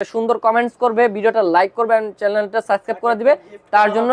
সুন্দর কমেন্টস করবে, ভিডিওটা লাইক করবে এন্ড চ্যানেলটা সাবস্ক্রাইব করে দিবে। তার জন্য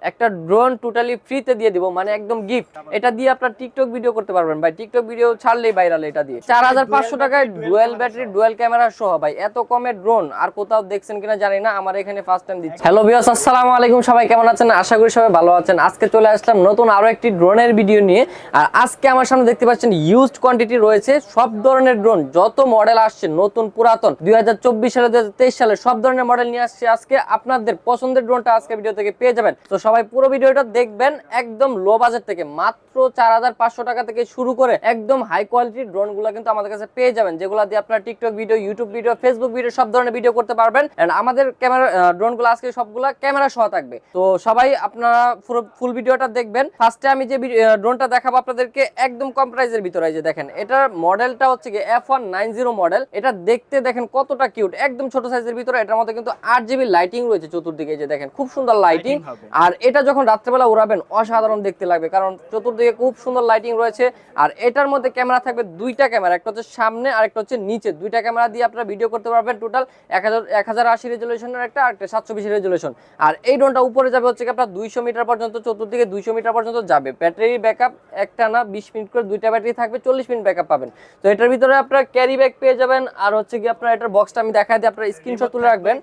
একটা ড্রোন টোটালি ফ্রিতে দিয়ে দিব, মানে একদম গিফট। এটা দিয়ে আপনারা টিকটক ভিডিও করতে পারবেন ভাই, টিকটক ভিডিও ছাড়লেই ভাইরাল। এটা দিয়ে 4500 টাকায় ডুয়াল ব্যাটারি ডুয়াল ক্যামেরা সহ ভাই, এত কমে ড্রোন আর কোথাও দেখছেন কিনা জানি না, আমার এখানে ফার্স্ট টাইম দিচ্ছি। হ্যালো ভিউয়ার্স, আসসালামু আলাইকুম, সবাই কেমন আছেন? আশা করি সবাই ভালো আছেন। আজকে চলে আসলাম নতুন আরো একটি ড্রোনের ভিডিও নিয়ে। আর আজকে আমার সামনে দেখতে পাচ্ছেন ইউজড কোয়ান্টিটি রয়েছে, সব ধরনের ড্রোন, যত মডেল আসছে নতুন পুরাতন 2024 সালে 2023 সালে সব ধরনের মডেল নিয়ে আসছে। আজকে আপনাদের পছন্দের ড্রোনটা আজকে ভিডিও থেকে পেয়ে যাবেন। তো সবাই পুরো ভিডিওটা দেখবেন, একদম লো বাজেট থেকে মাত্র 4500 টাকা থেকে শুরু করে একদম হাই কোয়ালিটির ড্রোনগুলো কিন্তু আমাদের কাছে পেয়ে যাবেন, যেগুলো দিয়ে আপনারা TikTok video, YouTube video, Facebook video সব ধরনের ভিডিও করতে পারবেন। এন্ড আমাদের ক্যামেরা ড্রোনগুলো আজকে সবগুলা ক্যামেরা সহ থাকবে। তো সবাই আপনারা পুরো ফুল ভিডিওটা দেখবেন। ফার্স্টে আমি যে ড্রোনটা দেখাবো আপনাদেরকে একদম কম প্রাইসের ভিতরে, এই যে দেখেন, এটার মডেলটা হচ্ছে কি F190 মডেল। এটা দেখতে দেখেন কতটা কিউট, একদম ছোট সাইজের ভিতরে। এটার মধ্যে কিন্তু 8GB লাইটিং রয়েছে চতুর্দিকে, যে দেখেন খুব সুন্দর লাইটিং। আর এটা যখন রাত্রেবেলা উড়াবেন অসাধারণ দেখতে লাগবে, কারণ চতুর্দিকে খুব সুন্দর লাইটিং রয়েছে। আর এটার মধ্যে ক্যামেরা থাকবে দুইটা ক্যামেরা, একটা হচ্ছে সামনে আর একটা হচ্ছে নিচে। দুইটা ক্যামেরা দিয়ে আপনারা ভিডিও করতে পারবেন। টোটাল 1080 রেজুলেশনের একটা, আর একটা 720 রেজুলেশন। আর এই ড্রোনটা উপরে যাবে হচ্ছে আপনার 200 মিটার পর্যন্ত, চতুর্দিকে 200 মিটার পর্যন্ত যাবে। ব্যাটারি ব্যাকআপ একটা না 20 মিনিট করে দুইটা ব্যাটারি থাকবে, 40 মিনিট ব্যাকআপ পাবেন। তো এটার ভিতরে আপনারা ক্যারি ব্যাগ পেয়ে যাবেন। আর হচ্ছে কি আপনার এটার বক্সটা আমি দেখাই দিই, আপনারা স্ক্রিনশট তুলে রাখবেন।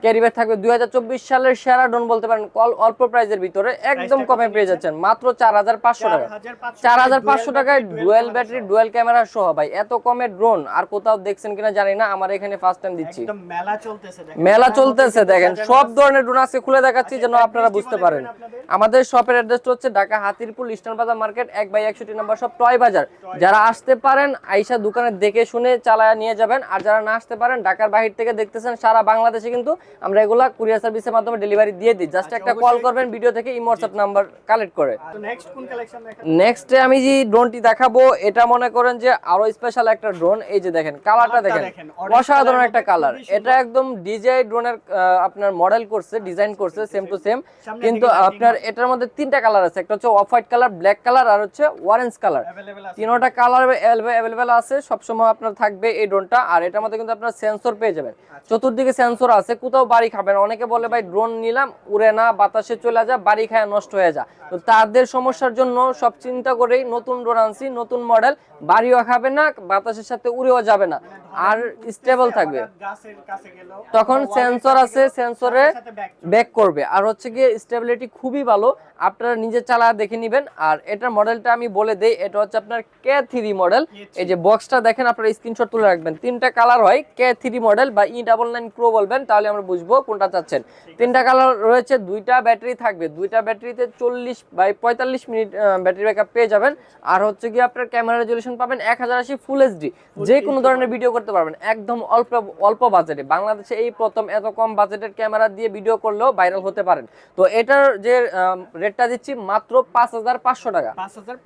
ক্যারি ব্যাগ থাকবে। 2024 সালের সেরা ড্রোন বলতে পারেন, অল্প প্রাইসের ভিতরে একদম কমে পেয়ে যাচ্ছেন মাত্র 4500 টাকা। 4500 টাকায় ডুয়াল ব্যাটারি ডুয়াল ক্যামেরা সহ ভাই, এত কমে ড্রোন আর কোথাও দেখছেন কিনা জানি না, আমার এখানে ফার্স্ট টাইম দিচ্ছি। একদম মেলা চলতেছে দেখেন, সব ধরনের ড্রোন আজকে খুলে দেখাচ্ছি যেন আপনারা বুঝতে পারেন। আমাদের শপের অ্যাড্রেসটা হচ্ছে ঢাকা হাতিরপুল ইস্টার্ন বাজার মার্কেট 1/61 নম্বর শপ, টয় বাজার। যারা আসতে পারেন আইসা দোকানে দেখে শুনে চালায়া নিয়ে যাবেন। আর যারা না আসতে পারেন, ঢাকার বাহির থেকে দেখতেছেন, সারা বাংলাদেশে কিন্তু আমরা এগুলা কুরিয়ার সার্ভিসের মাধ্যমে ডেলিভারি দিয়ে দিই। জাস্ট একটা কল করবেন ভিডিও থেকে, ইমো হোয়াটসঅ্যাপ নাম্বার কালেক্ট করে। তো নেক্সট কোন কালেকশন দেখাবো? নেক্সটে আমি যে ড্রোনটি দেখাবো, এটা মনে করেন যে আরো স্পেশাল একটা ড্রোন। এই যে দেখেন কালারটা দেখেন, অসাধারণ একটা কালার। এটা একদম ডিজাই ড্রোনের আপনার মডেল করছে, ডিজাইন করছে সেম টু সেম। কিন্তু আপনার এটার মধ্যে তিনটা কালার আছে, একটা হচ্ছে off white colour, black colour আর হচ্ছে অরেঞ্জ কালার। তিনটা কালার অ্যাভেলেবেল আছে, সবসময় আপনার থাকবে এই ড্রোনটা। আর এটার মধ্যে কিন্তু আপনার সেন্সর পেয়ে যাবেন, চতুর্দিকে সেন্সর আছে। কোথাও বাড়ি খাবেন, অনেকে বলে ভাই ড্রোন নিলাম উড়ে না, বাতাসে চলে যায়, বাড়ি খায় নষ্ট হয়ে যায়। তো তাদের সমস্যার জন্য সব চিন্তা করেই নতুন ড্রোন আনছি, নতুন মডেল। বাড়িও খাবে না, বাতাসের সাথে উড়েও যাবে না, আর স্টেবল থাকবে। তখন সেন্সর আছে, সেন্সরে ব্যাক করবে। আর হচ্ছে গিয়ে স্টেবিলিটি খুবই ভালো, আপনারা নিজে চালা দেখে নেবেন। আর এটার মডেলটা আমি বলে দেই, এটা হচ্ছে আপনার K3 মডেল। এই যে বক্সটা দেখেন, আপনারা স্ক্রিনশট তুলে রাখবেন। তিনটা কালার হয়, K3 মডেল বা E99 Pro বলবেন, তাহলে আমরা বুঝবো কোনটা চাচ্ছেন। তিনটা কালার রয়েছে, দুইটা ব্যাটারি থাকবে। দুইটা ব্যাটারিতে 40/45 মিনিট ব্যাটারি ব্যাকআপ পেয়ে যাবেন। আর হচ্ছে গিয়ে আপনার ক্যামেরা রেজুলেশন পাবেন 1080 ফুল এইচডি, যে কোনো ধরনের ভিডিও করতে পারবেন একদম অল্প বাজেটে। বাংলাদেশে এই প্রথম এত কম বাজেটের ক্যামেরা দিয়ে ভিডিও করলেও ভাইরাল হতে পারেন। তো এটার যে রেটটা দিচ্ছি মাত্র 5500 টাকা,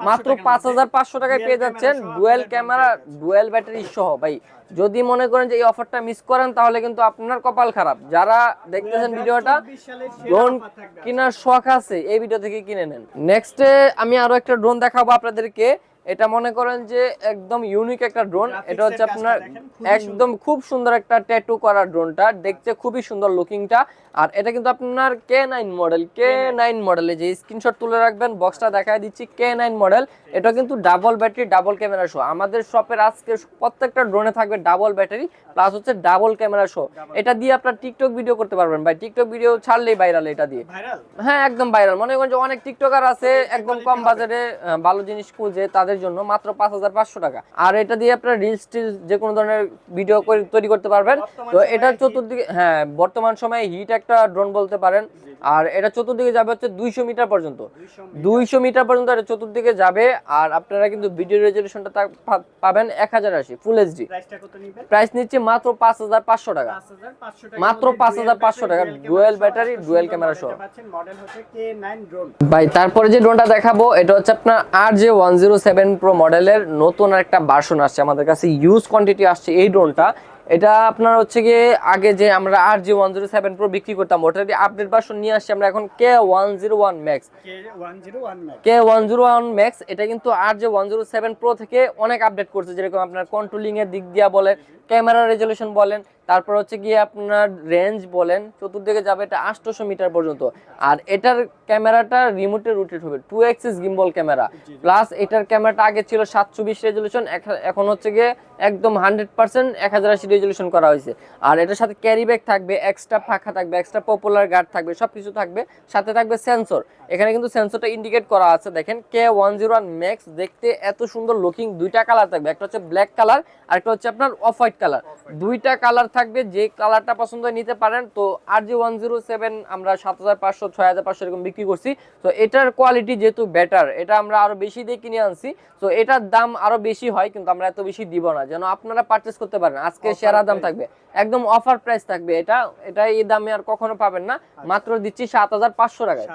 মাত্র 5500 টাকায় পেয়ে যাচ্ছেন ডুয়াল ক্যামেরা ডুয়াল ব্যাটারি সহ ভাই। যদি মনে করেন যে এই অফারটা মিস করেন, তাহলে কিন্তু আপনার কপাল খারাপ। যারা দেখতেছেন ভিডিওটা, ড্রোন কেনার শখ আছে, এই ভিডিও থেকে কিনে নেন। নেক্সটে আমি আরো একটা ড্রোন দেখাবো আপনাদেরকে। এটা মনে করেন যে একদম ইউনিক একটা ড্রোন। এটা হচ্ছে আপনার একদম খুব সুন্দর একটা ট্যাটু করা ড্রোনটা, দেখতে খুবই সুন্দর লুকিংটা। আর এটা কিন্তু আপনার K9 মডেল, K9 মডেলে যে স্ক্রিনশট তুলে রাখবেন, বক্সটা দেখায় দিচ্ছি। K9 মডেল, এটা কিন্তু double battery double camera show. আমাদের শপের আজকে প্রত্যেকটা ড্রোনে থাকবে ডাবল ব্যাটারি প্লাস হচ্ছে ডাবল ক্যামেরা শো। এটা দিয়ে আপনার টিকটক ভিডিও করতে পারবেন ভাই, টিকটক ভিডিও ছাড়লেই ভাইরাল। এটা দিয়ে হ্যাঁ একদম ভাইরাল। মনে করেন যে অনেক টিকটকার আছে একদম কম বাজেটে ভালো জিনিস খুঁজে, তাদের জন্য মাত্র 5500 টাকা। আর এটা দিয়ে আপনার রিলস টিলস যে কোনো ধরনের ভিডিও তৈরি করতে পারবেন। তো এটা চতুর্দিকে, হ্যাঁ বর্তমান সময়ে হিট একটা ড্রোন বলতে পারেন। আর এটা চতুর্দিকে যাবে হচ্ছে 200 মিটার পর্যন্ত, 200 মিটার পর্যন্ত এটা চতুর্দিকে যাবে। আর আপনারা কিন্তু ভিডিও রেজুলেশনটা পাবেন 1080 ফুল এইচডি। প্রাইস নিচ্ছে মাত্র 5500 টাকা, মাত্র 5500 টাকা, ডুয়াল ব্যাটারি ডুয়াল ক্যামেরা সহ ভাই। তারপরে যে ড্রোনটা দেখাবো, এটা হচ্ছে আপনার RJ107 Pro মডেলের নতুন একটা ভার্সন আসছে আমাদের কাছে, ইউজ কোয়ান্টিটি আসছে এই ড্রোনটা। এটা আপনার হচ্ছে গিয়ে আগে যে আমরা RJ107 Pro বিক্রি করতাম ওটারই আপডেট ভার্সন নিয়ে আসছি আমরা এখন K101 Max। K101 Max এটা কিন্তু RJ107 Pro থেকে অনেক আপডেট করছে, যেরকম আপনার কন্ট্রোলিং এর দিক দিয়ে বলেন, ক্যামেরা রেজলিউশন বলেন, তারপর হচ্ছে গিয়ে আপনার রেঞ্জ বলেন, চতুর্দিকে যাবে এটা 800 মিটার পর্যন্ত। আর এটার ক্যামেরাটা রিমোটে রোটেট হবে, 2 অ্যাক্সিস গিম্বল ক্যামেরা, প্লাস এটার ক্যামেরাটা আগে ছিল 720 রেজলিউশন, এখন হচ্ছে গিয়ে একদম 100% 1080 রেজলিউশন করা হয়েছে। আর এটার সাথে ক্যারি ব্যাগ থাকবে, এক্সট্রা পাখা থাকবে, এক্সট্রা পপুলার গার্ড থাকবে, সবকিছু থাকবে। সাথে থাকবে সেন্সর, এখানে কিন্তু সেন্সরটা ইন্ডিকেট করা আছে দেখেন। K101 Max দেখতে এত সুন্দর লুকিং, দুইটা কালার থাকবে, একটা হচ্ছে ব্ল্যাক কালার আর একটা হচ্ছে আপনার অফ হোয়াইট কালার, দুইটা কালার থাকবে, যে কালারটা পছন্দ নিতে পারেন। তো RJ107 আমরা 7500 6500 এরকম বিক্রি করছি। তো এটার কোয়ালিটি যেহেতু বেটার, এটা আমরা আরো বেশি দিয়ে কিনে আনছি, তো এটার দাম আরো বেশি হয়, কিন্তু আমরা এত বেশি দিব না, যেন আপনারা পারচেজ করতে পারেন। আজকে সেরা দাম থাকবে, একদম অফার প্রাইস থাকবে, এটা এই দামে আর কখনো পাবেন না। মাত্র দিচ্ছি 7500 টাকায়।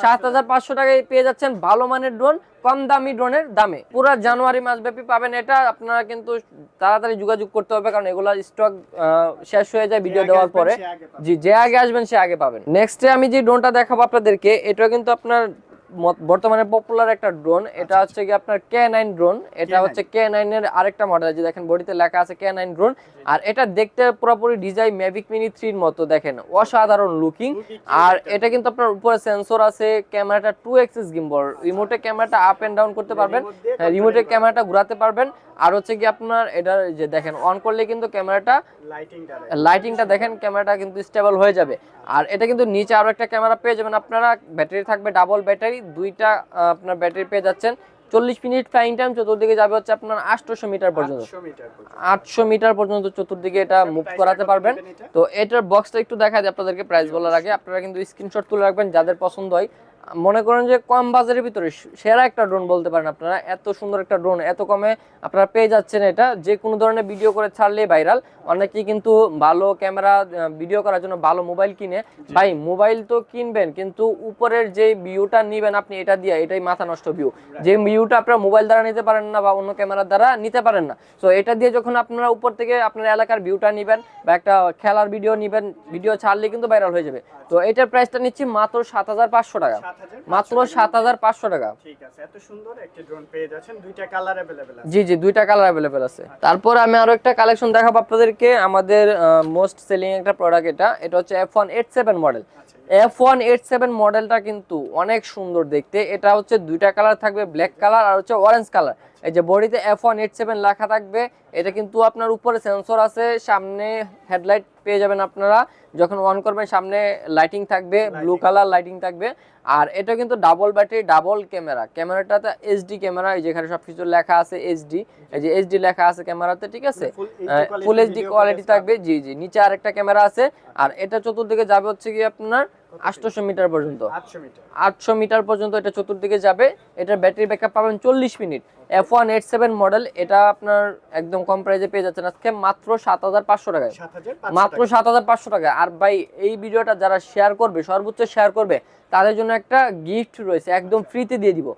7500 টাকায় পেয়ে যাচ্ছেন ভালো মানের ড্রোন, কম দামি ড্রোনের দামে। পুরো জানুয়ারি মাস ব্যাপী পাবেন এটা। আপনারা কিন্তু তাড়াতাড়ি যোগাযোগ করতে হবে, কারণ এগুলা স্টক শেষ হয়ে যায় ভিডিও দেওয়ার পরে। জি, যে আগে আসবেন সে আগে পাবেন। নেক্সটে আমি যে ড্রোনটা দেখাবো আপনাদেরকে, এটা কিন্তু আপনার বর্তমানে পপুলার একটা ড্রোন। এটা হচ্ছে কি আপনার K9 ড্রোন। এটা হচ্ছে K9 এর আরেকটা মডেল, যে দেখেন বডিতে লেখা আছে K9 ড্রোন। আর এটা দেখতে পুরোপুরি ডিজাইন ম্যাভিক মিনি 3 এর মতো, দেখেন অসাধারণ লুকিং। আর এটা কিন্তু আপনার উপরে সেন্সর আছে, ক্যামেরাটা 2 অ্যাক্সিস গিম্বল, রিমোটে ক্যামেরাটা আপ এন্ড ডাউন করতে পারবেন, রিমোটে ক্যামেরাটা ঘোরাতে পারবেন। আর হচ্ছে কি আপনার এটা যে দেখেন অন করলে কিন্তু ক্যামেরাটা লাইটিংটা দেখেন, ক্যামেরাটা কিন্তু স্টেবল হয়ে যাবে। আর এটা কিন্তু নিচে আরো একটা ক্যামেরা পেয়ে যাবেন আপনারা, ব্যাটারি থাকবে ডাবল ব্যাটারি, দুইটা আপনার ব্যাটারি পেয়ে যাচ্ছেন। 40 মিনিট ফ্লাইং টাইম, চতুর্দিকে যাবে হচ্ছে আপনার 800 মিটার পর্যন্ত, 800 মিটার পর্যন্ত চতুর্দিকে এটা মুভ করাতে পারবেন। তো এটার বক্সটা একটু দেখা যায় আপনাদেরকে, প্রাইস বলার আগে আপনারা কিন্তু স্ক্রিনশট তুলে রাখবেন যাদের পছন্দ হয়। মনে করেন যে কম বাজারের ভিতরে সেরা একটা ড্রোন বলতে পারেন আপনারা, এত সুন্দর একটা ড্রোন এত কমে আপনারা পেয়ে যাচ্ছেন। এটা যে কোনো ধরনের ভিডিও করে ছাড়লে ভাইরাল। অনেকেই কিন্তু ভালো ক্যামেরা ভিডিও করার জন্য ভালো মোবাইল কিনে, ভাই মোবাইল তো কিনবেন, কিন্তু উপরের যে ভিউটা নিবেন আপনি এটা দিয়ে, এটাই মাথা নষ্ট ভিউ। যে ভিউটা আপনারা মোবাইল দ্বারা নিতে পারেন না বা অন্য ক্যামেরার দ্বারা নিতে পারেন না, তো এটা দিয়ে যখন আপনারা উপর থেকে আপনার এলাকার ভিউটা নিবেন বা একটা খেলার ভিডিও নিবেন, ভিডিও ছাড়লে কিন্তু ভাইরাল হয়ে যাবে। তো এটার প্রাইসটা নিচ্ছি মাত্র 7500 টাকা, মাত্র 7500 টাকা। ঠিক আছে, এত সুন্দর একটা ড্রোন পেয়ে যাচ্ছেন, দুইটা কালার अवेलेबल আছে। জি জি, দুইটা কালার अवेलेबल আছে। তারপর আমি আরো একটা কালেকশন দেখাবো আপনাদেরকে, আমাদের মোস্ট সেলিং একটা প্রোডাক্ট। এটা হচ্ছে F187 মডেল। F187 মডেলটা কিন্তু অনেক সুন্দর দেখতে। এটা হচ্ছে দুইটা কালার থাকবে, ব্ল্যাক কালার আর হচ্ছে অরেঞ্জ কালার। এই যে বডিতে F187 লেখা থাকবে। এটা কিন্তু আপনার উপরে সেন্সর আছে, সামনে হেডলাইট পেয়ে যাবেন আপনারা, যখন অন করবেন সামনে লাইটিং থাকবে, ব্লু কালার লাইটিং থাকবে। আর এটা কিন্তু ডাবল ব্যাটারি, ডাবল ক্যামেরা, ক্যামেরাটাতে এইচডি ক্যামেরা, এই যেখানে সবকিছু লেখা আছে এইচডি, এই যে এইচডি লেখা আছে ক্যামেরাতে, ঠিক আছে, ফুল এইচডি কোয়ালিটি থাকবে। জি জি, নিচে আরেকটা ক্যামেরা আছে। আর এটা চতুর্দিকে যাবে হচ্ছে কি আপনার 800 মিটার পর্যন্ত, 800 মিটার পর্যন্ত এটা চতুর্দিকে যাবে। এটার ব্যাটারি ব্যাকআপ পাবেন 40 মিনিট। F187 মডেল, এটা আপনার একদম কম প্রাইসে পেয়ে যাচ্ছেন আজকে মাত্র 7500 টাকায়, মাত্র 7500 টাকা। আর ভাই এই ভিডিওটা যারা শেয়ার করবে, সর্বোচ্চ শেয়ার করবে, তাদের জন্য একটা গিফট রয়েছে, একদম ফ্রিতে দিয়ে দিব।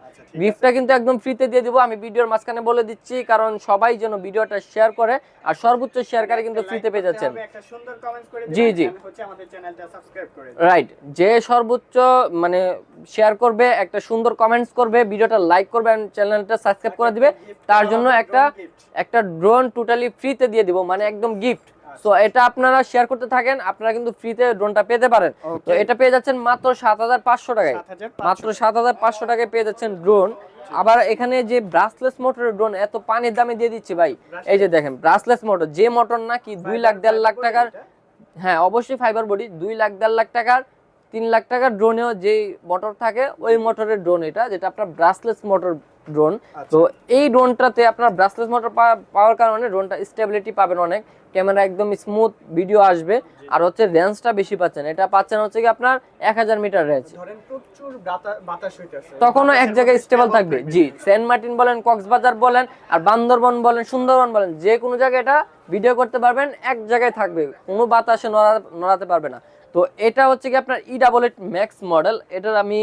গিফটটা কিন্তু একদম ফ্রিতে দিয়ে দিব, আমি ভিডিওর মাঝখানে বলে দিচ্ছি, কারণ সবাই যেন ভিডিওটা শেয়ার করে, আর সর্বোচ্চ শেয়ারকারী কিন্তু ফ্রিতে পেয়ে যাচ্ছেন। জি জি, রাইট, যে সর্বোচ্চ মানে শেয়ার করবে, একটা সুন্দর কমেন্টস করবে, ভিডিওটা লাইক করবে, আর চ্যানেলটা সাবস্ক্রাইব করে দিবে, তার জন্য একটা ড্রোন টোটালি ফ্রিতে দিয়ে দিব, মানে একদম গিফট। সো এটা আপনারা শেয়ার করতে থাকেন, আপনারা কিন্তু ফ্রিতে ড্রোনটা পেতে পারেন। তো এটা পেয়ে যাচ্ছেন মাত্র 7500 টাকায়, মাত্র 7500 টাকায় পেয়ে যাচ্ছেন ড্রোন। আবার এখানে যে ব্রাসলেস মোটরের ড্রোন এত পানির দামে দিয়ে দিচ্ছি ভাই, এই যে দেখেন ব্রাসলেস মোটর, যে মোটর নাকি 2 লাখ 1.5 লাখ টাকার, হ্যাঁ অবশ্যই ফাইবার বডি, 2 লাখ 1.5 লাখ টাকার, 3 লাখ টাকার ড্রোনেও যে মোটর থাকে ওই মোটরের ড্রোন এটা, যেটা আপনার ব্রাসলেস মোটর ড্রোন। তো এই ড্রোনটাতে আপনার ব্রাসলেস মোটর পাওয়ার কারণে ড্রোনটা স্টেবিলিটি পাবেন অনেক, ক্যামেরা একদম স্মুথ ভিডিও আসবে, আর হচ্ছে রেঞ্জটা বেশি পাচ্ছেন। এটা পাচ্ছেন হচ্ছে কি আপনার 1000 মিটার রেঞ্জ, ধরেন প্রচুর বাতাস হইতাছে, তখনও এক জায়গায় স্টেবল থাকবে। জি, সেন্ট মার্টিন বলেন, কক্সবাজার বলেন, আর বান্দরবন বলেন, সুন্দরবন বলেন, যে কোনো জায়গায় এটা ভিডিও করতে পারবেন, এক জায়গায় থাকবে, কোনো বাতাসে নড়াতে পারবে না। তো এটা হচ্ছে কি আপনার E88 ম্যাক্স মডেল। এটার আমি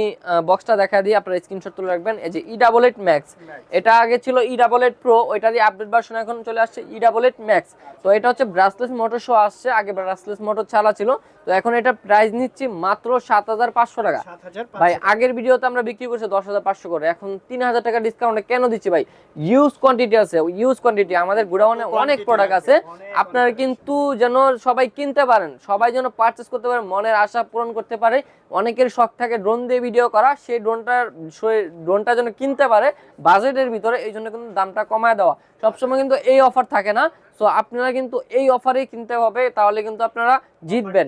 বক্সটা দেখা দিই, আপনারা স্ক্রিনশট তুলে রাখবেন। এই যে E88 ম্যাক্স, এটা আগে ছিল E88 প্রো, ওইটারই আপডেট ভার্সন এখন চলে আসছে E88 ম্যাক্স। তো এটা হচ্ছে হচ্ছে ব্রাসলেস মোটর সহ আসছে, আগে ব্রাসলেস মোটর ছাড়া ছিল। তো এখন এটা প্রাইস নিচ্ছি মাত্র 7,500 টাকা। 7,500 ভাই আগের ভিডিওতে আমরা বিক্রি করছি 10,500 করে, এখন 3,000 টাকা ডিসকাউন্টে কেন দিচ্ছি ভাই? ইউজ কোয়ান্টিটি আছে, ইউজ কোয়ান্টিটি আমাদের গোডাউনে অনেক প্রোডাক্ট আছে, আপনারা কিন্তু যেন সবাই কিনতে পারেন, সবাই যেন পারচেস করতে পারে, মনের আশা পূরণ করতে পারে। অনেকের শখ থাকে ড্রোন দিয়ে ভিডিও করা, সেই ড্রোনটা যেন কিনতে পারে বাজেটের ভিতরে, এই জন্য কিন্তু দামটা কমায় দেওয়া। সবসময় কিন্তু এই অফার থাকে না, সো আপনারা কিন্তু এই অফারেই কিনতে হবে, তাহলে কিন্তু আপনারা জিতবেন,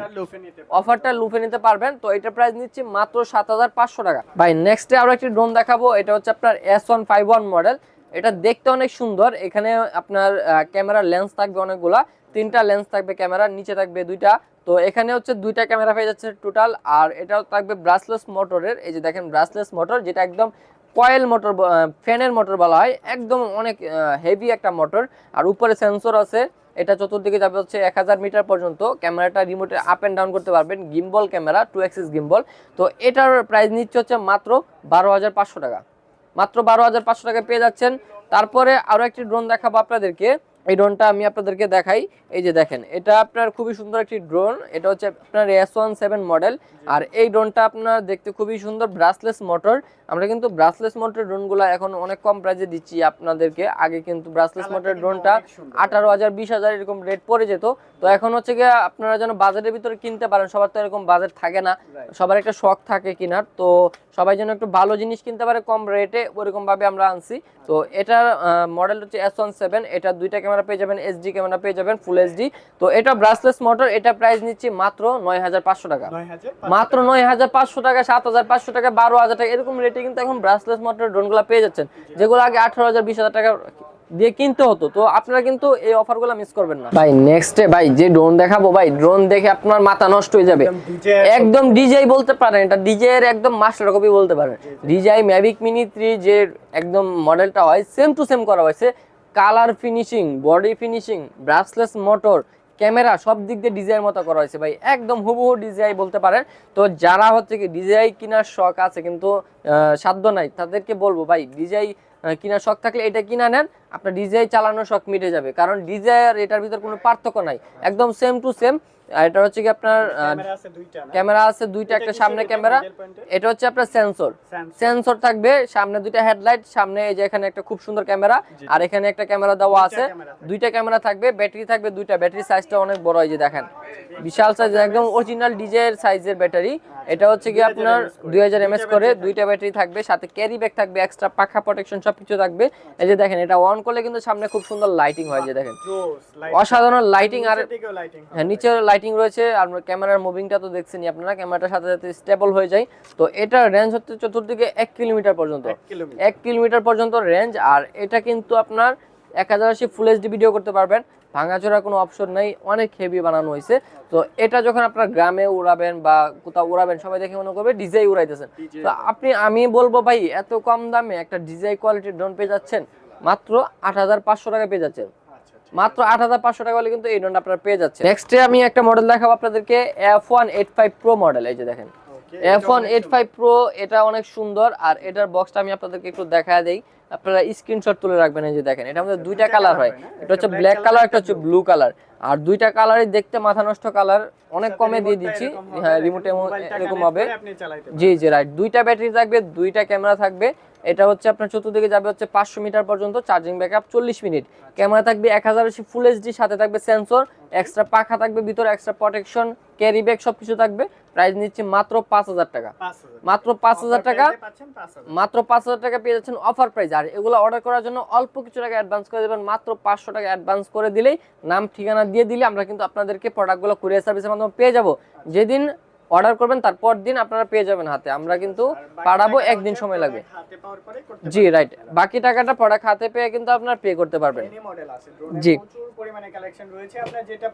অফারটা লুফে নিতে পারবেন। তো এটা প্রাইস নিচ্ছি মাত্র 7,500 টাকা। ভাই নেক্সটে আরো একটি ড্রোন দেখাবো, এটা হচ্ছে আপনার S151 মডেল। এটা দেখতে অনেক সুন্দর, এখানে আপনার ক্যামেরা লেন্স থাকবে অনেকগুলা, 3টা লেন্স থাকবে, ক্যামেরা নিচে থাকবে 2টা। তো এখানে হচ্ছে 2টা ক্যামেরা পেয়ে যাচ্ছে টোটাল, আর এটাও থাকবে ব্রাসলেস মোটরের। এই যে দেখেন ব্রাসলেস মোটর, যেটা একদম কয়েল মোটর, ফ্যানের মোটর বলা হয়, একদম অনেক হেভি একটা মোটর। আর উপরে সেন্সর আছে, এটা চতুর্দিকে যাবে হচ্ছে 1000 মিটার পর্যন্ত, ক্যামেরাটা রিমোটে আপ এন্ড ডাউন করতে পারবেন, গিম্বল ক্যামেরা, 2 অ্যাক্সিস গিম্বল। তো এটার প্রাইস নিচ্ছে হচ্ছে মাত্র 12,500 টাকা, মাত্র 12,500 টাকা পেয়ে যাচ্ছেন। তারপরে আরো একটি ড্রোন দেখাবো আপনাদেরকে, এই ড্রোনটা আমি আপনাদেরকে দেখাই। এই যে দেখেন, এটা আপনার খুবই সুন্দর একটি ড্রোন, এটা হচ্ছে আপনার S17 মডেল। আর এই ড্রোনটা আপনার দেখতে খুবই সুন্দর, ব্রাসলেস মোটর। আমরা কিন্তু ব্রাসলেস মোটরের ড্রোনগুলো এখন অনেক কম প্রাইসে দিচ্ছি আপনাদেরকে, আগে কিন্তু ব্রাসলেস মোটরের ড্রোনটা 18,000 20,000 এরকম রেট পড়ে যেত। তো এখন হচ্ছে গিয়ে আপনারা যেন বাজেটের ভিতরে কিনতে পারেন, সবার তো এরকম বাজেট থাকে না, সবার একটা শখ থাকে কেনার, তো সবাই যেন একটু ভালো জিনিস কিনতে পারে কম রেটে, ওরকম ভাবে আমরা আনছি। তো এটার মডেল হচ্ছে S17, এটা 2টা ক্যামেরা পেয়ে যাবেন, SD ক্যামেরা পেয়ে যাবেন, ফুল HD। তো এটা ব্রাসলেস মোটর, এটা প্রাইস নিচ্ছি মাত্র 9,500 টাকা, মাত্র 9,500 টাকা, 7,500 টাকা, 12,000 টাকা, এরকম রেটে কিন্তু এখন ব্রাসলেস মোটরের ড্রোনগুলো পেয়ে যাচ্ছেন, যেগুলো আগে 18,000 20,000 টাকা দিয়ে কিনতে হতো। তো আপনারা কিন্তু এই অফারগুলো মিস করবেন না। ভাই নেক্সটে ভাই যে ড্রোন দেখাবো, ভাই ড্রোন দেখে আপনার মাথা নষ্ট হয়ে যাবে, একদম ডিজেই বলতে পারেন, এটা ডিজে এর একদম মাস্টার কপি বলতে পারেন। ডিজাই ম্যাভিক মিনি 3 যে একদম মডেলটা হয়, সেম টু সেম করা হয়েছে, colour finishing, body finishing, brushless motor, camera, সব দিক দিয়ে ডিজাইন মতো করা হয়েছে ভাই, একদম হুবহু ডিজাই বলতে পারেন। তো যারা হচ্ছে কি ডিজাই কেনার শখ আছে কিন্তু সাধ্য নাই, তাদেরকে বলবো ভাই ডিজাই কেনার শখ থাকলে এটা কিনা নেন, আপনার ডিজাই চালানোর শখ মিটে যাবে, কারণ ডিজাই আর এটার ভিতর কোনো পার্থক্য নাই, একদম সেম টু সেম। এটা হচ্ছে কি আপনার ক্যামেরা আছে 2টা, একটা সামনে ক্যামেরা, এটা হচ্ছে আপনার সেন্সর থাকবে, সামনে 2টা হেডলাইট, সামনে এই যে এখানে একটা খুব সুন্দর ক্যামেরা, আর এখানে একটা ক্যামেরা দেওয়া আছে, 2টা ক্যামেরা থাকবে, ব্যাটারি থাকবে 2টা, ব্যাটারি সাইজটা অনেক বড়, এই যে দেখেন বিশাল সাইজ, একদম অরিজিনাল ডিজের সাইজের ব্যাটারি। এটা হচ্ছে কি আপনার 2000 mAh করে, 2টা ব্যাটারি থাকবে, সাথে ক্যারি ব্যাগ থাকবে, এক্সট্রা পাখা প্রোটেকশন সবকিছু থাকবে। এই যে দেখেন এটা অন করলে কিন্তু সামনে খুব সুন্দর লাইটিং হয়, যে দেখেন অসাধারণ লাইটিং, আর হ্যাঁ নিচে লাইটিং রয়েছে। আর ক্যামেরার মুভিংটা তো দেখছেনই আপনারা, ক্যামেরাটার সাথে সাথে স্টেবল হয়ে যায়। তো এটার রেঞ্জ হচ্ছে চতুর্দিকে 1 কিলোমিটার পর্যন্ত, 1 কিলোমিটার পর্যন্ত রেঞ্জ। আর এটা কিন্তু আপনার 1080 ফুল HD ভিডিও করতে পারবেন, ভাঙাচোরা কোনো অপশন নাই, অনেক হেভি বানানো হয়েছে। তো এটা যখন আপনার গ্রামে উড়াবেন বা কোথাও উড়াবেন, সবাই দেখে মনে করবে ডিজাই উড়াইতেছেন। তো আমি বলবো ভাই এত কম দামে একটা ডিজাই কোয়ালিটির ড্রোন পেয়ে যাচ্ছেন মাত্র 8,500 টাকা পেয়ে যাচ্ছেন, মাত্র 8,500 টাকা হলে কিন্তু এই ড্রোনটা আপনারা পেয়ে যাচ্ছেন। নেক্সটে আমি একটা মডেল দেখাবো আপনাদেরকে, F185 Pro মডেল। এই যে দেখেন F185 Pro, এটা অনেক সুন্দর। আর এটার বক্সটা আমি আপনাদেরকে একটু দেখায় দেই, আপনারা স্ক্রিনশট তুলে রাখবেন। এই যে দেখেন এটার মধ্যে 2টা কালার হয়, এটা হচ্ছে ব্ল্যাক কালার, একটা হচ্ছে ব্লু কালার। আর 2টা কালারই দেখতে মাথা নষ্ট কালার, অনেক কমে দিয়ে দিচ্ছি। হ্যাঁ রিমোটে এরকম হবে, জি জি রাইট। 2টা ব্যাটারি থাকবে, 2টা ক্যামেরা থাকবে। এটা হচ্ছে আপনার চতুর্দিকে যাবে হচ্ছে 500 মিটার পর্যন্ত, চার্জিং ব্যাকআপ 40 মিনিট। ক্যামেরা থাকবে 1080 ফুল HD, সাথে থাকবে সেন্সর, এক্সট্রা পাখা থাকবে ভিতরে, এক্সট্রা প্রোটেকশন, ক্যারি ব্যাগ সবকিছু থাকবে। প্রাইস নিচ্ছে মাত্র 5,000 টাকা, মাত্র 5,000 টাকা, মাত্র 5,000 টাকা পেয়ে যাচ্ছেন অফার প্রাইস। আর এগুলো অর্ডার করার জন্য অল্প কিছু টাকা অ্যাডভান্স করে দেবেন, মাত্র 500 টাকা অ্যাডভান্স করে দিলেই, নাম ঠিকানা দিয়ে দিলে আমরা কিন্তু আপনাদেরকে প্রোডাক্টগুলো কুরিয়ার সার্ভিসের মাধ্যমে পেয়ে যাব। যেদিন অর্ডার করবেন তারপর দিন আপনারা পেয়ে যাবেন হাতে, আমরা কিন্তু পাঠাবো, একদিন সময় লাগবে। জি রাইট, বাকি টাকাটা প্রোডাক্ট হাতে পেয়ে কিন্তু আপনারা পে করতে পারবেন। জি পরিমাণে কালেকশন রয়েছে, আপনার যেটা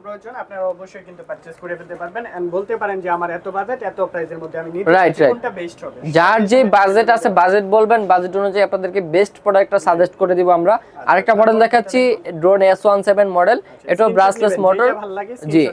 প্রয়োজন আপনারা অবশ্যই কিন্তু পারচেজ করে ফেলতে পারবেন এন্ড বলতে পারেন যে আমার এত বাজেট, এত প্রাইসের মধ্যে আমি নিতে চাই, কোনটা বেস্ট হবে। যার যে বাজেট আছে বাজেট বলবেন, বাজেট অনুযায়ী আপনাদেরকে বেস্ট প্রোডাক্টটা সাজেস্ট করে দিব আমরা। আরেকটা মডেল দেখাচ্ছি, ড্রোন S17 মডেল, এটাও ব্রাসলেস মোটর, জি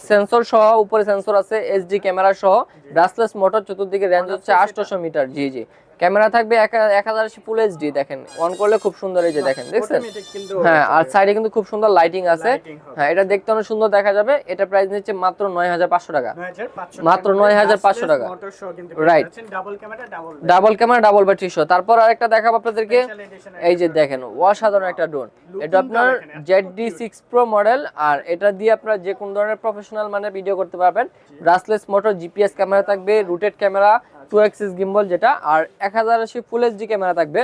সেন্সর সহ, উপরে সেন্সর আছে, HD ক্যামেরা সহ, ব্রাসলেস মোটর, চতুর্দিকে রেঞ্জ হচ্ছে 800 মিটার। জি জি, ক্যামেরা থাকবে 1080 ফুল এইচডি, দেখেন অন করলে খুব সুন্দর, এই যে দেখেন দেখছেন। Automatic কিন্তু হ্যাঁ, আর সাইডে কিন্তু খুব সুন্দর লাইটিং আছে। Lighting হবে। হ্যাঁ, এটা দেখতে অনেক সুন্দর দেখা যাবে। এটা প্রাইস নিচ্ছে মাত্র 9500 টাকা, 9500 মাত্র 9500 টাকা। মোটর সহ কিন্তু Right. পেয়ে যাচ্ছেন, double camera double camera, double battery সহ। তারপর আরেকটা দেখাবো আপনাদেরকে, Special edition এই যে দেখেন অসাধারণ একটা ড্রোন। এটা আপনার ZD6 Pro মডেল, আর এটা দিয়ে আপনারা যে কোন ধরনের প্রফেশনাল মানে ভিডিও করতে পারবেন। ব্রাসলেস মোটর, জিপিএস ক্যামেরা থাকবে, রুটেড ক্যামেরা, 2 অ্যাক্সিস গিম্বল যেটা, আর 1080 ফুল এইচডি ক্যামেরা থাকবে।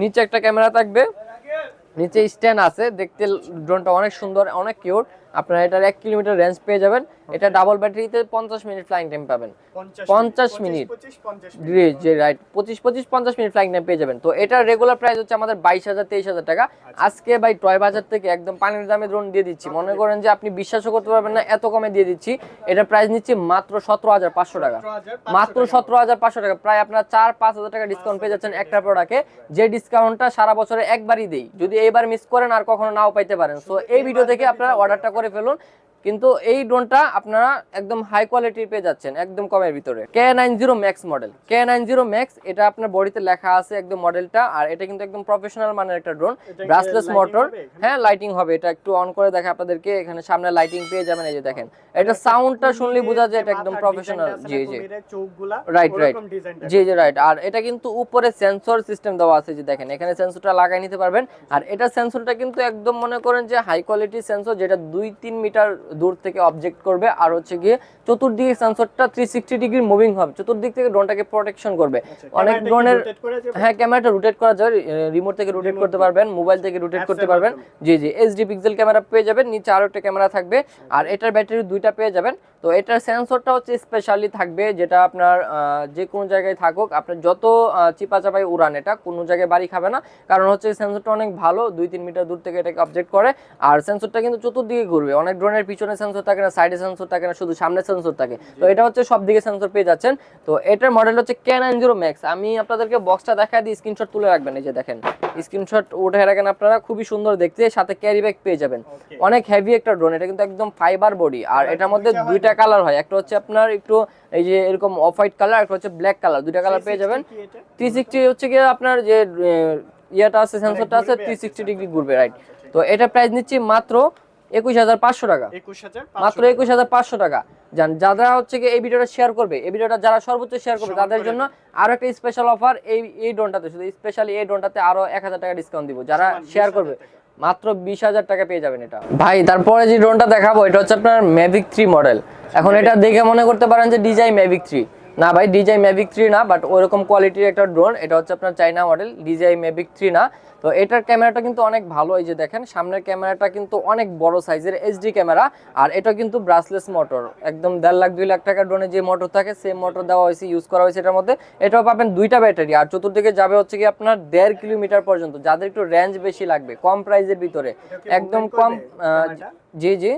নিচে একটা ক্যামেরা থাকবে, নিচে স্ট্যান্ড আছে। দেখতে ড্রোনটা অনেক সুন্দর, অনেক কিউট। আপনারা এটার 1 কিলোমিটার রেঞ্জ পেয়ে যাবেন। এটা ডাবল ব্যাটারিতে 50 মিনিট ফ্লাইং টাইম পাবেন, 50 মিনিট। জি রাইট, 25-50 মিনিট ফ্লাইং টাইম পেয়ে যাবেন। তো এটার রেগুলার প্রাইস হচ্ছে আমাদের 22,000-23,000 টাকা। আজকে ভাই টয় বাজার থেকে একদম পানির দামে ড্রোন দিয়ে দিচ্ছি, মনে করেন যে আপনি বিশ্বাসও করতে পারবেন না, এত কমে দিয়ে দিচ্ছি। এটা প্রাইস নিচ্ছি মাত্র 17,500 টাকা, মাত্র 17,500 টাকা। প্রায় আপনারা 4-5 হাজার টাকা ডিসকাউন্ট পেয়ে যাচ্ছেন একটা প্রোডাক্টে, যে ডিসকাউন্টটা সারা বছরে একবারই দেই। যদি এইবার মিস করেন আর কখনো নাও পাইতে পারেন। সো এই ভিডিও থেকে আপনারা অর্ডারটা করে ফেলুন। কিন্তু এই ড্রোনটা আপনারা একদম হাই কোয়ালিটির পেয়ে যাচ্ছেন একদম কমের ভিতরে। K90 Max model, K90 Max, এটা আপনার বডিতে লেখা আছে একদম মডেলটা। আর এটা কিন্তু একদম প্রফেশনাল মানের একটা ড্রোন, ব্রাসলেস মোটর। হ্যাঁ, লাইটিং হবে। এটা একটু অন করে দেখা আপনাদেরকে, এখানে সামনে লাইটিং পেয়ে যাবেন। এই যে দেখেন, এটা সাউন্ডটা শুনলে বোঝা যায় এটা একদম প্রফেশনাল। জি জি, রাইট রাইট, জি জি রাইট। আর এটা কিন্তু উপরে সেন্সর সিস্টেম দেওয়া আছে, যে দেখেন এখানে সেন্সরটা লাগাই নিতে পারবেন। আর এটা সেন্সরটা কিন্তু একদম মনে করেন যে হাই কোয়ালিটি সেন্সর, যেটা 2-3 মিটার দূর থেকে অবজেক্ট করবে। আর হচ্ছে গিয়ে চতুর্দিকে সেন্সরটা 360 ডিগ্রি মুভিং হবে, চতুর্দিক থেকে ড্রোনটাকে প্রোটেকশন করবে। অনেক ড্রোনের, হ্যাঁ, ক্যামেরাটা রোটেট করা যায়, রিমোট থেকে রোটেট করতে পারবেন, মোবাইল থেকে রোটেট করতে পারবেন। জি জি, এইচডি পিক্সেল ক্যামেরা পেয়ে যাবেন। নিচে আরো একটা ক্যামেরা থাকবে, আর এটার ব্যাটারি 2টা পেয়ে যাবেন। তো এটার সেন্সরটা হচ্ছে স্পেশালি থাকবে, যেটা আপনার যে কোনো জায়গায় থাকুক, আপনার যত চিপা চাপাই উড়ান, এটা কোনো জায়গায় বাড়ি খাবে না। কারণ হচ্ছে সেন্সরটা অনেক ভালো, 2-3 মিটার দূর থেকে এটাকে অবজেক্ট করে। আর সেন্সরটা কিন্তু চতুর্দিকে ঘুরবে। অনেক ড্রোনের পিছনে সেন্সর থাকে না, সাইডে সেন্সর থাকে না, শুধু সামনে সেন্সর থাকে। তো এটা হচ্ছে সব দিকে সেন্সর পেয়ে যাচ্ছেন। তো এটার মডেল হচ্ছে K90 Max। আমি আপনাদেরকে বক্সটা দেখাই দিই, স্ক্রিনশট তুলে রাখবেন। এই যে দেখেন, স্ক্রিনশট উঠে রাখেন আপনারা, খুবই সুন্দর দেখতে। সাথে ক্যারি ব্যাগ পেয়ে যাবেন। অনেক হেভি একটা ড্রোন, এটা কিন্তু একদম ফাইবার বডি। আর এটার মধ্যে 2টা কালার হয়, একটা হচ্ছে আপনার একটু এই যে এরকম অফ হোয়াইট কালার, একটা হচ্ছে ব্ল্যাক কালার। 2টা কালার পেয়ে যাবেন। 360 হচ্ছে কি আপনার যে ইয়েটা আছে, সেন্সরটা আছে, 360 ডিগ্রি ঘুরবে, রাইট। তো এটা প্রাইস নিচ্ছি মাত্র 21,500 টাকা, মাত্র 21,500 টাকা। যারা হচ্ছে কি এই ভিডিওটা শেয়ার করবে, এই ভিডিওটা যারা সর্বোচ্চ শেয়ার করবে, তাদের জন্য আরো একটা স্পেশাল অফার। এই ড্রোনটাতে, শুধু স্পেশালি এই ড্রোনটাতে আরো 1,000 টাকা ডিসকাউন্ট দিব যারা শেয়ার করবে। মাত্র 20,000 টাকা পেয়ে যাবেন এটা। ভাই, তারপরে যে ড্রোনটা দেখাবো, এটা হচ্ছে আপনার Mavic 3 মডেল। এখন এটা দেখে মনে করতে পারেন যে DJI Mavic 3, না ভাই, DJI Mavic 3 না, বাট ওরকম কোয়ালিটির একটা ড্রোন। এটা হচ্ছে আপনার চাইনা মডেল, DJI Mavic 3 না। তো এটার ক্যামেরাটা কিন্তু অনেক ভালো। এই যে দেখেন, সামনের ক্যামেরাটা কিন্তু অনেক বড় সাইজের এইচডি ক্যামেরা। আর এটা কিন্তু ব্রাসলেস মোটর, একদম 1.5-2 লাখ টাকার ড্রোনে যে মোটর থাকে, সেম মোটর দেওয়া হয়েছে, ইউজ করা হয়েছে এটার মধ্যে। এটাও পাবেন 2টা ব্যাটারি। আর চতুর্দিকে যাবে হচ্ছে কি আপনার 1.5 কিলোমিটার পর্যন্ত, যাদের একটু রেঞ্জ বেশি লাগবে, কম প্রাইসের ভিতরে, একদম কম। জি জি,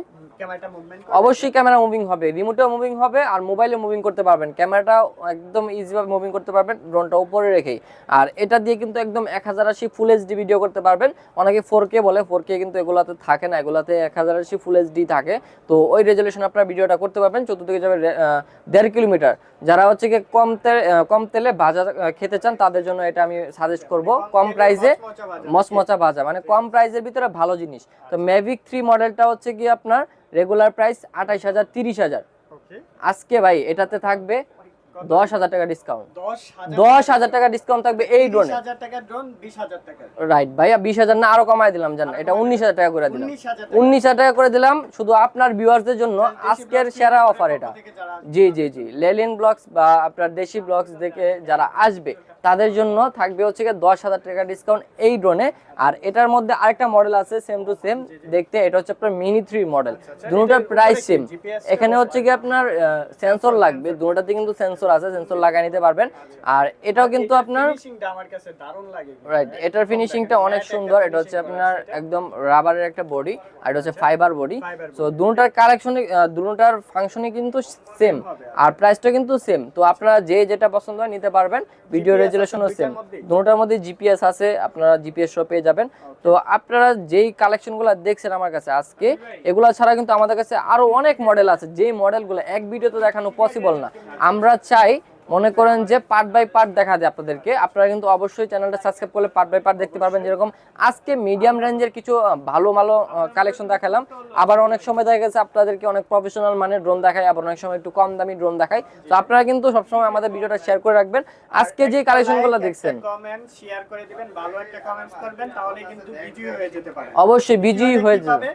অবশ্যই ক্যামেরা মুভিং হবে, রিমোটেও মুভিং হবে, আর মোবাইলে মুভিং করতে পারবেন। ক্যামেরাটা একদম ইজিভাবে মুভিং করতে পারবেন ড্রোনটা উপরে রেখেই। আর এটা দিয়ে কিন্তু একদম 1080 ফুল এইচডি ভিডিও করতে পারবেন। অনেকে 4K বলে, 4K কিন্তু এগুলাতে থাকে না, এগুলাতে 1080 ফুল এইচডি থাকে। তো ওই রেজলিউশন আপনারা ভিডিওটা করতে পারবেন। চতুর্দিকে যাবে 1.5 কিলোমিটার। যারা হচ্ছে কি কম তেলে ভাজা খেতে চান, তাদের জন্য এটা আমি সাজেস্ট করব। কম প্রাইসে মচমচা ভাজা, মানে কম প্রাইসের ভিতরে ভালো জিনিস। তো Mavic 3 মডেলটা হচ্ছে কি আপনার রেগুলার প্রাইস 28,000 30,000। আজকে ভাই এটাতে থাকবে 10,000 টাকা ডিসকাউন্ট, 10,000 টাকা ডিসকাউন্ট থাকবে এই ড্রোনে। 10,000 টাকা ড্রোন 20,000 টাকা, রাইট ভাইয়া, 20,000 না, আরো কমায় দিলাম, জান, এটা 19,000 টাকা করে দিলাম, 19,000 টাকা করে দিলাম শুধু আপনার ভিউয়ারদের জন্য। আজকের সেরা অফার এটা। জি জি জি, লেলিন ব্লগস বা আপনার দেশি ব্লগস দেখে যারা আসবে, তাদের জন্য থাকবে হচ্ছে 10,000 টাকা ডিসকাউন্ট এই ড্রোনে। আর এটার মধ্যে আরেকটা মডেল আছে সেম টু সেম দেখতে, এটা হচ্ছে আপনার মিনি 3 মডেল। দুটোটার প্রাইস সেম। এখানে হচ্ছে কি আপনার সেন্সর লাগবে, দুটোটাতে কিন্তু সেন্সর আছে, সেন্সর লাগাই নিতে পারবেন। আর এটাও কিন্তু আপনার ফিনিশিংটা আমার কাছে দারুণ লাগে, রাইট, এটার ফিনিশিংটা অনেক সুন্দর। এটা হচ্ছে আপনার একদম রাবারের একটা বডি, আর এটা হচ্ছে ফাইবার বডি। সো দুটোটার কালেকশনে, দুটোটার ফাংশনে কিন্তু সেম, আর প্রাইসটা কিন্তু সেম। তো আপনারা যে যেটা পছন্দ হয় নিতে পারবেন। ভিডিও রেজুলেশনও সেম, দুটোটার মধ্যে জিপিএস আছে, আপনারা জিপিএস সহ পেয়ে যাবেন। তো আপনারা যেই কালেকশনগুলো দেখছেন আমার কাছে আজকে, এগুলা ছাড়া কিন্তু আমাদের কাছে আরো অনেক মডেল আছে, যেই মডেলগুলো এক ভিডিওতে দেখানো পসিবল না। আমরা চাই মনে করেন যে পার্ট বাই পার্ট দেখা যায় আপনাদেরকে। আপনারা কিন্তু অবশ্যই চ্যানেলটা সাবস্ক্রাইব করলে পার্ট বাই পার্ট দেখতে পারবেন। যেরকম আজকে মিডিয়াম রেঞ্জের কিছু ভালো ভালো কালেকশন দেখালাম, আবার অনেক সময় দেখা গেছে আপনাদেরকে অনেক প্রফেশনাল মানের ড্রোন দেখাই, আবার অনেক সময় একটু কম দামি ড্রোন দেখাই। তো আপনারা কিন্তু সবসময় আমাদের ভিডিওটা শেয়ার করে রাখবেন। আজকে যে কালেকশনগুলো দেখছেন কমেন্ট শেয়ার করে দিবেন, ভালো একটা কমেন্টস করবেন, তাহলে কিন্তু বিজয়ী হয়ে যেতে পারে। অবশ্যই বিজয়ী হয়ে যাবে,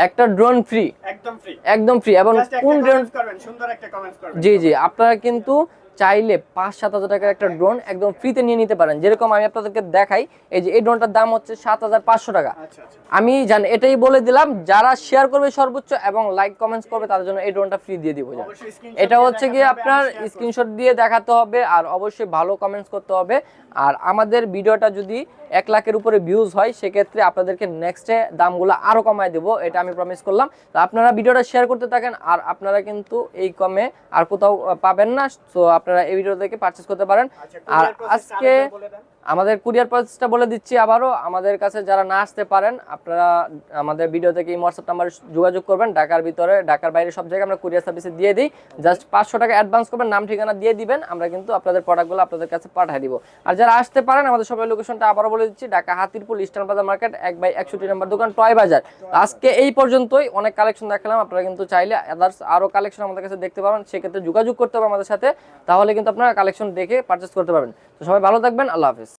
একটা ড্রোন ফ্রি, একদম ফ্রি, একদম ফ্রি। এবং কোন ড্রোন করবেন, সুন্দর একটা কমেন্টস করবেন। জি জি, আপনারা কিন্তু চাইলে 5-7 হাজার টাকার একটা ড্রোন একদম ফ্রিতে নিয়ে নিতে পারেন। যেরকম আমি আপনাদেরকে দেখাই, এই যে এই ড্রোনটার দাম হচ্ছে 7,500 টাকা। আচ্ছা আচ্ছা, আমি জানি, এটাই বলে দিলাম, যারা শেয়ার করবে সর্বোচ্চ এবং লাইক কমেন্টস করবে তাদের জন্য এই ড্রোনটা ফ্রি দিয়ে দিব। অবশ্যই স্ক্রিনশট এটা দিয়ে হচ্ছে দেখাতে গিয়ে হবে, আপনার আমি share করব। স্ক্রিনশট দিয়ে দেখাতে হবে, আর অবশ্যই ভালো কমেন্টস করতে হবে। আর আমাদের ভিডিওটা যদি 1 লাখের উপরে ভিউজ হয়, সেক্ষেত্রে আপনাদেরকে নেক্সটে দামগুলো আরো কমায় দেবো, এটা আমি প্রমিস করলাম। তো আপনারা ভিডিওটা শেয়ার করতে থাকেন, আর আপনারা কিন্তু এই কমে আর কোথাও পাবেন না। তো আপনারা এই ভিডিও থেকে পারচেজ করতে পারেন। আচ্ছা, আর কুরিয়ার প্রসেস আজকে আরেকবার বলে দেন। আমাদের কুরিয়ার প্রসেসটা বলে দিচ্ছি আবারও। আমাদের কাছে যারা না আসতে পারেন, আপনারা আমাদের ভিডিও থেকে এই হোয়াটসঅ্যাপ নাম্বারে যোগাযোগ করবেন। ঢাকার ভিতরে, ঢাকার বাইরে সব জায়গায় আমরা কুরিয়ার সার্ভিসে দিয়ে দিই। জাস্ট 500 টাকা অ্যাডভান্স করবেন, নাম ঠিকানা দিয়ে দিবেন, আমরা কিন্তু আপনাদের প্রোডাক্টগুলো আপনাদের কাছে পাঠিয়ে দিব। আর যারা আসতে পারেন, আমাদের সবাই লোকেশনটা আবারও বলে দিচ্ছি, ঢাকা হাতিরপুল ইস্টার্ন বাজার মার্কেট 1/61 নম্বর দোকান, টয় বাজার। আজকে এই পর্যন্তই, অনেক কালেকশন দেখালাম। আপনারা কিন্তু চাইলে আদার্স আরও কালেকশন আমাদের কাছে দেখতে পাবেন, সেক্ষেত্রে যোগাযোগ করতে হবে আমাদের সাথে, তাহলে কিন্তু আপনারা কালেকশন দেখে পারচেস করতে পারবেন। তো সবাই ভালো থাকবেন, আল্লাহ হাফেজ।